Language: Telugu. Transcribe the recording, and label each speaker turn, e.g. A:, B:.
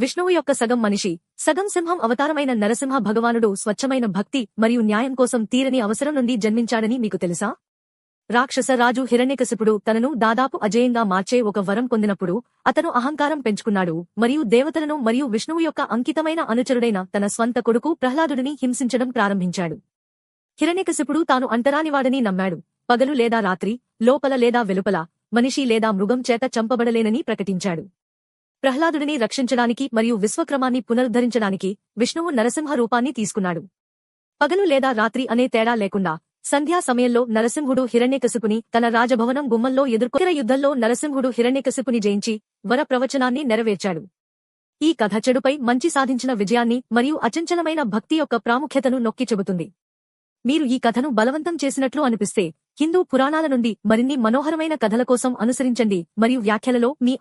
A: విష్ణువు యొక్క సగం మనిషి, సగం సింహం అవతారమైన నరసింహ భగవానుడు స్వచ్ఛమైన భక్తి మరియు న్యాయం కోసం తీరని అవసరం నుండి జన్మించాడని మీకు తెలుసా? రాక్షస రాజు హిరణ్యకశిపుడు తనను దాదాపు అజేయంగా మార్చే ఒక వరం పొందినప్పుడు అతను అహంకారం పెంచుకున్నాడు మరియు దేవతలను మరియు విష్ణువు యొక్క అంకితమైన అనుచరుడైన తన స్వంత కొడుకు ప్రహ్లాదుడిని హింసించడం ప్రారంభించాడు. హిరణ్యకశిపుడు తాను అంటరానివాడని నమ్మాడు. పగలు లేదా రాత్రి, లోపల లేదా వెలుపల, మనిషి లేదా మృగం చేత చంపబడలేనని ప్రకటించాడు. ప్రహ్లాదుడిని రక్షించడానికి మరియు విశ్వక్రమాన్ని పునరుద్ధరించడానికి విష్ణువు నరసింహ రూపాన్ని తీసుకున్నాడు. పగలు లేదా రాత్రి అనే తేడా లేకుండా సంధ్యా సమయంలో నరసింహుడు హిరణ్యకశిపుని తన రాజభవనం గుమ్మంలో ఎదుర్కొన్న యుద్ధంలో నరసింహుడు హిరణ్యకశిపుని జయించి వర ప్రవచనాన్ని నెరవేర్చాడు. ఈ కథ చెడుపై మంచి సాధించిన విజయాన్ని మరియు అచంచలమైన భక్తి యొక్క ప్రాముఖ్యతను నొక్కి చెబుతుంది. మీరు ఈ కథను బలవంతం చేసినట్లు అనిపిస్తే హిందూ పురాణాల నుండి మరిన్ని మనోహరమైన కథల కోసం అనుసరించండి మరియు వ్యాఖ్యలలో మీ